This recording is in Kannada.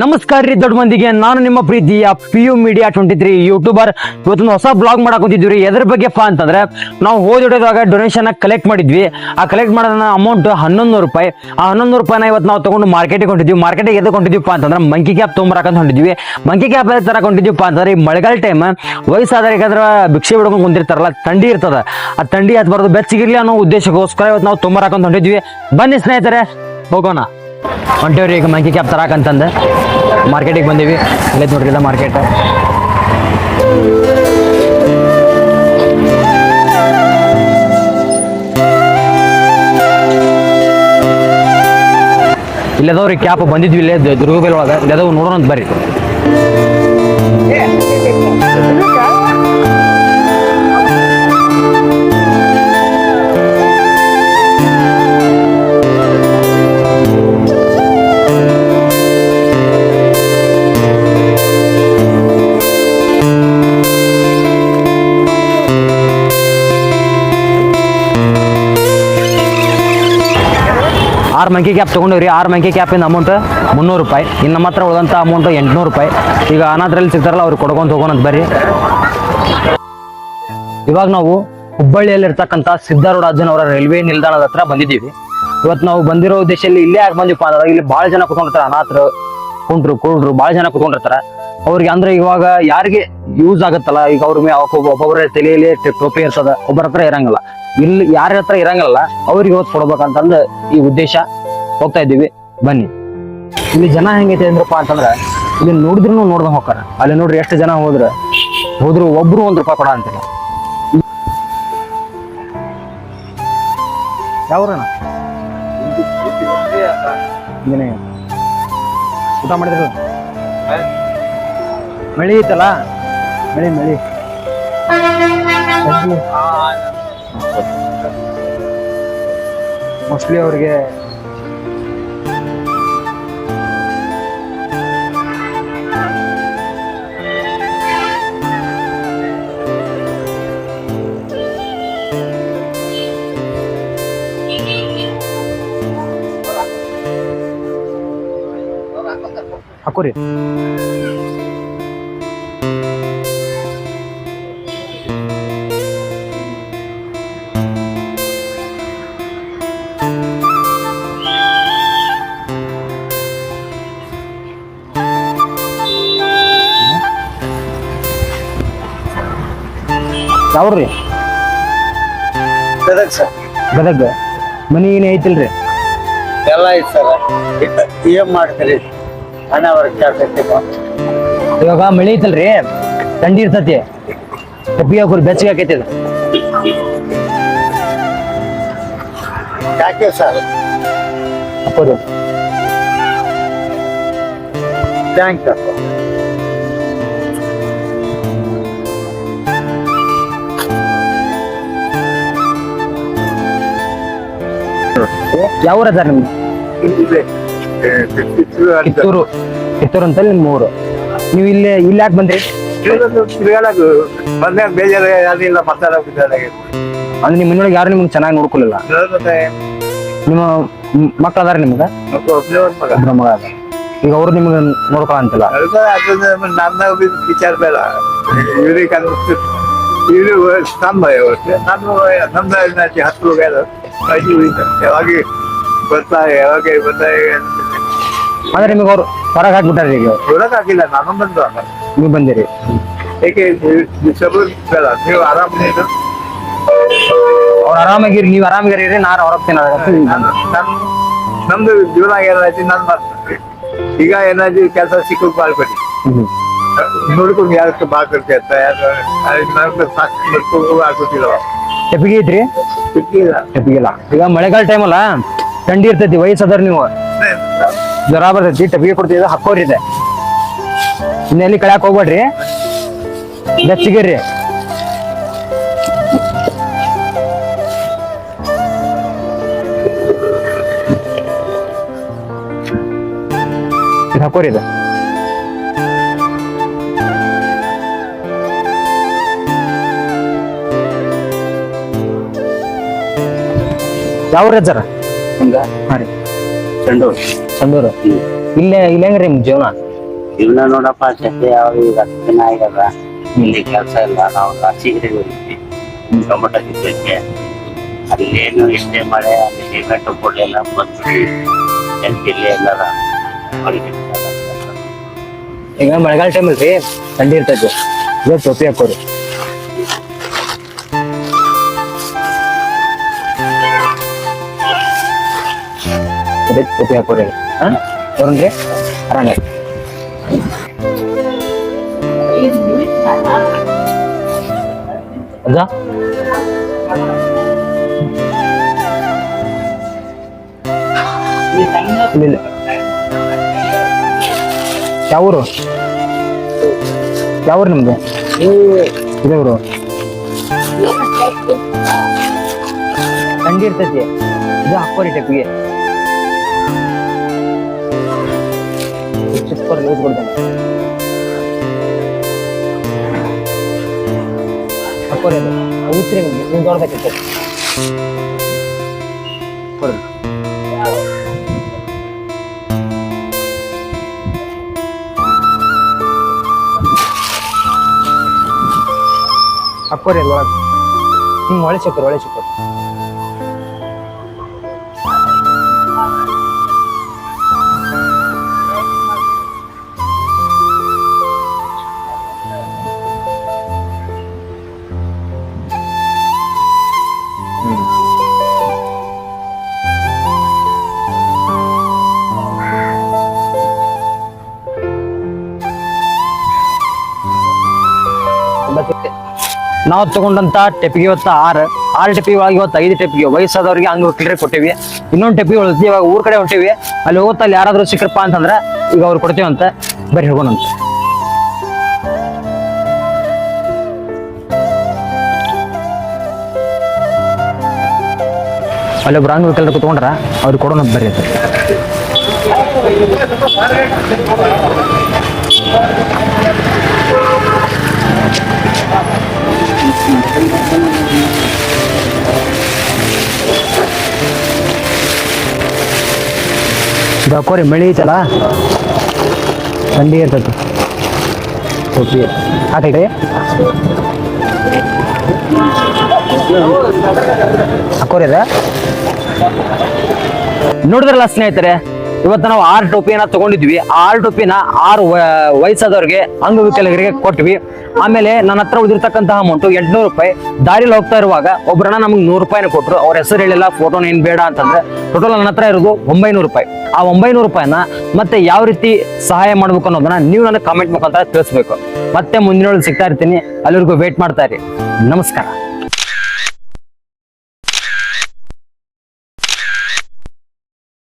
ನಮಸ್ಕಾರ ರೀ ದೊಡ್ಡ ಮಂದಿಗೆ, ನಾನು ನಿಮ್ಮ ಪ್ರೀತಿಯ PU Media 23 ಯೂಟ್ಯೂಬರ್. ಇವತ್ತೊಂದು ಹೊಸ ಬ್ಲಾಗ್ ಮಾಡಕ್ ಹೊಂದಿದ್ವಿ. ಎದ್ರ ಬಗ್ಗೆಪ್ಪ ಅಂತಂದ್ರೆ, ನಾವು ಹೋದಾಗ ಡೊನೇಷನ್ ಕಲೆಕ್ಟ್ ಮಾಡಿದ್ವಿ. ಆ ಕಲೆಕ್ಟ್ ಮಾಡೋದ ಅಮೌಂಟ್ 1100 ರೂಪಾಯಿ. ಆ 1100 ರೂಪಾಯಿನ ಇವತ್ತು ನಾವು ತಗೊಂಡು ಮಾರ್ಕೆಟಿಗೆ ಹೊಂಟಿದ್ವಿ. ಮಾರ್ಕೆಟಿಗೆ ಎದಕ್ಕೆ ಹೊಂಟಿದ್ವಿಪ್ಪ ಅಂತಂದ್ರೆ, ಮಂಕಿ ಕ್ಯಾಪ್ ತೊಗೊಂಬರಕಂತ ಹೊಂಟಿದ್ವಿ. ಮಂಕಿ ಕ್ಯಾಪ್ ತರಕ್ ಹೊಂಟಿದ್ವಿಪ್ಪ ಅಂತಂದ್ರೆ, ಈ ಮಳೆಗಾಲ ಟೈಮ್ ವಯಸ್ಸಾದ್ರೆ ಯಾಕಂದ್ರೆ ಭಿಕ್ಷೆ ಬಿಡ್ಕೊಂಡು ಕುಂತಿರ್ತಾರಲ್ಲ, ಥಂಡಿ ಇರ್ತದ. ಆ ಥಂಡಿ ಹತ್ಬಾರ್ದು, ಬೆಚ್ಚಗಿರ್ಲಿ ಅನ್ನೋ ಉದ್ದೇಶಕ್ಕೋಸ್ಕರ ಇವತ್ತು ನಾವು ತೊಗೊಂಬರಕಂತ ಹೊಂಟಿದ್ವಿ. ಬನ್ನಿ ಸ್ನೇಹಿತರೆ, ಹೋಗೋಣ. ಹೊಂಟೇವ್ರಿ ಈಗ ಮಂಕಿ ಕ್ಯಾಪ್ ತರಾಕಂತಂದು ಮಾರ್ಕೆಟಿಗೆ ಬಂದೀವಿ. ಇಲ್ಲೇ ನೋಡ್ರಿ ಇಲ್ಲ ಮಾರ್ಕೆಟ್. ಇಲ್ಲದವ್ರಿ ಕ್ಯಾಪ್ ಬಂದಿದ್ವಿ ಇಲ್ಲೇ ದುರ್ಗಬೇಲ್ ಒಳಗೆ. ಇಲ್ಲದವ್ ನೋಡೋಣ ಅಂತ ಬರ್ರಿ. ಆರು ಮಂಕಿ ಕ್ಯಾಪ್ ತೊಗೊಂಡಿವ್ರಿ. 6 ಮಂಕಿ ಕ್ಯಾಪಿಂದ ಅಮೌಂಟ್ 300 ರೂಪಾಯಿ. ಇನ್ನು ನಮ್ಮ ಹತ್ರ ಉಳಿದಂಥ ಅಮೌಂಟ್ 800 ರೂಪಾಯಿ. ಈಗ ಅನಾಥರಲ್ಲಿ ಸಿಗ್ತಾರಲ್ಲ, ಅವ್ರಿಗೆ ಕೊಡ್ಕೊಂತ ಹೋಗೋಣ ಅಂತ ಬರ್ರಿ. ಇವಾಗ ನಾವು ಹುಬ್ಬಳ್ಳಿಯಲ್ಲಿ ಇರ್ತಕ್ಕಂಥ ಸಿದ್ಧಾರೂಢರಾಜನವರ ರೈಲ್ವೆ ನಿಲ್ದಾಣದ ಹತ್ರ ಬಂದಿದ್ದೀವಿ. ಇವತ್ತು ನಾವು ಬಂದಿರೋ ಉದ್ದೇಶದಲ್ಲಿ ಇಲ್ಲೇ ಯಾಕೆ ಬಂದಿಪ್ಪ ಅಂದ್ರೆ, ಇಲ್ಲಿ ಭಾಳ ಜನ ಕುತ್ಕೊಂಡಿರ್ತಾರೆ. ಅನಾಥರು, ಕುಂಡ್ರು ಭಾಳ ಜನ ಕುತ್ಕೊಂಡಿರ್ತಾರೆ. ಅವ್ರಿಗೆ ಅಂದ್ರೆ ಇವಾಗ ಯಾರಿಗೆ ಯೂಸ್ ಆಗುತ್ತಲ್ಲ, ಈಗ ಅವ್ರ ಮೇಲೆ ಒಬ್ಬೊಬ್ಬರ ತಲೆಯಲ್ಲಿ ಟೋಪಿ ಇರ್ತದ, ಒಬ್ಬರ ಹತ್ರ ಇರಂಗಿಲ್ಲ. ಇಲ್ಲಿ ಯಾರ ಹತ್ರ ಇರಂಗಿಲ್ಲ ಅವ್ರಿಗೆ ಇವತ್ತು ಕೊಡ್ಬೇಕಂತಂದು ಈ ಉದ್ದೇಶ ಹೋಗ್ತಾ ಇದ್ದೀವಿ. ಬನ್ನಿ. ಇಲ್ಲಿ ಜನ ಹೆಂಗೈತೆ ಅಂದ್ರಪ್ಪ ಅಂತಂದ್ರೆ, ಇಲ್ಲಿ ನೋಡಿದ್ರು ನೋಡ್ದಂಗೆ ಹೋಗ್ತಾರ. ಅಲ್ಲಿ ನೋಡ್ರಿ ಎಷ್ಟು ಜನ ಹೋದ್ರು ಒಬ್ರು 1 ರೂಪಾಯಿ ಕೊಡ ಅಂತಿಲ್ಲ. ಯಾವ್ರಣ ಊಟ ಮಾಡಿದ್ರು? ಮಳಿ ಐತಲ್ಲ, ಮಳಿ ಮೋಸ್ಟ್ಲಿ ಅವ್ರಿಗೆ ಹಾಕೋರಿ. ಯಾವ್ರಿ? ಗದಗ್ ಸರ್. ಗದಗ. ಮನಿ ಏನೇ ಐತಿಲ್ರಿ? ಎಲ್ಲ ಐತಿ ಸರ್. ಏನ್ ಮಾಡ್ತೀರಿ? ಹಣ ವರ್ಕ್ ಆಗ್ತೈತಿ. ಇವಾಗ ಮಳಿ ಐತಲ್ರಿ, ಥಂಡಿ ಇರ್ತತಿ. ಟಪ್ಪಿ ಹಾಕೋರಿ, ಬೆಚ್ಚಗೆ ಆಕೈತಿ. ಯಾಕೆ ಸರ್? ಹಾಕೋರಿ. Thank you. ಯಾವ ಊರ ಸರ್ ನಿಮ್ದು? ಕಿತ್ತೂರು ಅಂತಲ್ಲಿ ನಿಮ್ಮ ಊರು. ನೀವು ಇಲ್ಲಿ ಯಾಕೆ ಬಂದ್ರಿ? ಮೊನ್ನೆ ಬೇಜಾರ ಯಾರಿಲ್ಲ, ಮಾತಾಡೋಕೆ. ಅಂದ್ರೆ ನಿಮ್ಮ ಮನೆಯೊಳಗೆ ಯಾರು ನಿಮ್ಗೆ ಚೆನ್ನಾಗಿ ನೋಡ್ಕೊಳ್ಳಿಲ್ಲ? ನಿಮ್ಮ ಮಕ್ಳು ಅದಾರ ನಿಮ್ಗೆ? ಮಗ ಅದ. ಈಗ ಅವ್ರು ನಿಮ್ಗೆ ನೋಡ್ಕೊಳ ಅಂತಿಲ್ಲ? ನನ್ನ ವಿಚಾರ ಬೇಡ. ಇವ್ರಿಗೆ ಇವ್ರು ಸ್ತಂಭ ನಾನು ನಮ್ದು 10 ಹೋಗ್ಯಾರ. ಯಾವಾಗ ಬರ್ತಾರೆ ಅಂದ್ರೆ ನಿಮಗೆ ಅವ್ರು ಹೊರಗೆ ಹಾಕ್ಬಿಟ್ಟಾರೆ. ಈಗ ಹೊರಗೆ ಹಾಕಿಲ್ಲ, ನಾನು ಬಂದು ನೀವು ಬಂದಿರಿ. ಏಕೆ ಬೇಡ, ನೀವು ಆರಾಮ. ಅವ್ರು ಆರಾಮಾಗಿರಿ, ನೀವು ಆರಾಮಾಗಿರಿ. ನಾನು ಹೊರಗ್ತೀನಿ. ನಮ್ದು ಜೀವನ ಏನಾಯ್ತು, ನಾನು ಮಾಡ್ತೀನಿ. ಈಗ ಏನಾದ್ರು ಕೆಲಸ ಸಿಕ್ಕಕ್ಕೆ ಮಾಡ್ಬೇಡಿ. ನೋಡ್ಕೊಂಡು ಯಾರಕ್ಕೆ ಬಾಕರ್ತಿ ಅಂತ ಆಗೋದಿಲ್ಲ. ಟೆಪ್ಪಿಗೆ ಐತ್ರಿ? ಟೆಪ್ಪಿಗಿಲ್ಲ. ಈಗ ಮಳೆಗಾಲ ಟೈಮ್ ಅಲ್ಲ, ಥಂಡಿ ಇರ್ತೈತಿ. ವಯಸ್ಸದಾರ ನೀವು, ಜ್ವರ ಬರ್ತೈತಿ. ಟೆಪ್ಪಿಗೆ ಕೊಡ್ತಿದ್ದ ಹಾಕೋರಿ. ಇದೆ ಇನ್ನೆಲ್ಲಿ ಕಳ್ಯಾಕ್ ಹೋಗ್ಬೇಡ್ರಿ, ಬೆಚ್ಚಗಿರ್ರಿ. ಇದು ಹಾಕೋರಿ. ಇದೆ ಯಾವ ಊರ ಸರ್? ಹಂಗ ಹಾಂ ರೀ, ಸಂಡೂರು. ಸಂಡೂರು. ಇಲ್ಲೇ ಹೆಂಗ್ರಿ ನಿಮ್ ಜೀವನ? ಜೀವನ ನೋಡಪ್ಪ ಸದ್ಯ ಯಾವ ಈಗ 10 ದಿನ ಆಗ್ಯದ, ಇಲ್ಲಿ ಕೆಲಸ ಇಲ್ಲ. ನಾವು ರಾಸಿಗೆ ಹೋಗಿದ್ವಿ ಟೊಮೊಟೊ ಕಿತ್ತಕ್ಕೆ, ಅಲ್ಲೇನು ಇಷ್ಟೇ ಮಳೆ, ಅಲ್ಲಿ ಸಿಮೆಂಟ್ ಕೊಡ್ಲಿಲ್ಲ, ಬಂದ್ಬಿಟ್ಟು ಎಂಟಿಲ್ಲಿ ಎಲ್ಲರ ಹೊರಗೆ ಈಗ ಮಳೆಗಾಲ ಟೈಮ್ ಅಲ್ರಿ, ಥಂಡಿ ಇರ್ತೈತಿ. ಇವಾಗ ಟೋಪಿ ಹಾಕೋರಿ. ಅದೇ ಟೋಪಿ ಹಾಕೋರಿ. ನೋಡ್ರಿ ಆರಾಮ. ಅಜ್ಜ ಇಲ್ಲ ಯಾವೂರು? ಯಾವೂರು ನಿಮ್ದು? ಇದೇ ಊರು. ಥಂಡಿ ಇರ್ತೈತಿ. ಇದು ಹಾಕೋರಿ ಟೆಪ್ಪಿಗೆ. ಚಿಕ್ಕೋರಿ ಲೂಸ್ ಕೊಡ್ತಾನೆ. ಹಾಕೋರಿ ಅದು ಉಚ್ರಿ ನಿಮ್ಗೆ ನೀವು ದೊಡ್ಡದಾಗಿರ್ತೈತಿ. ಕೊಡ್ರಿ. ಹಾಕೋರಿ ಅದು ಒಳಗೆ. ಹಿಂಗೆ ಒಳ್ಳೆ ಸಿಕ್ಕರು, ಒಳ್ಳೆ ಸಿಕ್ಕರು. ನಾವು ತಗೊಂಡಂತ ಟೆಪಿಗೆ ಇವತ್ತು 6 ಟೆಪಿಗೆ ಒಳಗೆ ಇವತ್ತು 5 ಟೆಪಿಗೆ ವಯಸ್ಸಾದವ್ರಿಗೆ ಅಂಗವಿಕಲರಿಗೆ ಕೊಟ್ಟಿವಿ. ಇನ್ನೊಂದು ಟೆಪಿಗೆ ಉಳಿದ್ವಿ. ಇವಾಗ ಊರ್ ಕಡೆ ಹೊಂಟಿವಿ. ಅಲ್ಲಿ ಹೋಗುತ್ತಾ ಅಲ್ಲಿ ಯಾರಾದ್ರೂ ಸಿಕ್ಕರಪ್ಪ ಅಂತಂದ್ರೆ ಈಗ ಅವ್ರು ಕೊಡ್ತೀವಂತ. ಬರ್ರಿ ಹೋಗೋಣಂತ. ಅಲ್ಲೊಬ್ರು ಅಂಗವಿಕಲರು ಕುತ್ಕೊಂಡ್ರ ಅವ್ರಿಗೆ ಕೊಡೋಣ ಬರ್ರಿ ಅಂತ. ಹಾಕೋರಿ, ಮಳಿ ಐತಲ್ಲ, ಥಂಡಿ ಇರ್ತೈತಿ. ಟೋಪಿ ಹಾಕಲ್ರಿ. ಹಾಕೋರಿ ಅದ. ನೋಡಿದ್ರಲ್ಲ ಸ್ನೇಹಿತರೆ, ಇವತ್ತು ನಾವು 6 ಟೋಪಿಯನ್ನ ತಗೊಂಡಿದ್ವಿ. 6 ಟೋಪಿನ 6 ವಯಸ್ಸಾದವ್ರಿಗೆ ಅಂಗವಿಕಲರಿಗೆ ಕೊಟ್ವಿ. ಆಮೇಲೆ ನನ್ನ ಹತ್ರ ಉಳಿದಿರ್ತಕ್ಕಂತಹ ಅಮೌಂಟ್ 800 ರೂಪಾಯಿ. ದಾರಿಲಿ ಹೋಗ್ತಾ ಇರುವಾಗ ಒಬ್ಬರನ್ನ ನಮ್ಗೆ 100 ರೂಪಾಯಿನ ಕೊಟ್ರು. ಅವ್ರ ಹೆಸರು ಹೇಳಿಲ್ಲ, ಫೋಟೋನ ಏನ್ ಬೇಡ ಅಂತಂದ್ರೆ. ಟೋಟಲ್ ನನ್ನ ಹತ್ರ ಇರೋದು 900 ರೂಪಾಯಿ. ಆ 900 ರೂಪಾಯಿನ ಮತ್ತೆ ಯಾವ ರೀತಿ ಸಹಾಯ ಮಾಡ್ಬೇಕು ಅನ್ನೋದನ್ನ ನೀವು ನನಗೆ ಕಾಮೆಂಟ್ ಮುಖಾಂತರ ತಿಳಿಸ್ಬೇಕು. ಮತ್ತೆ ಮುಂದಿನ ಸಿಗ್ತಾ ಇರ್ತೀನಿ. ಅಲ್ಲಿವರೆಗೂ ವೇಟ್ ಮಾಡ್ತಾ ಇರಿ. ನಮಸ್ಕಾರ.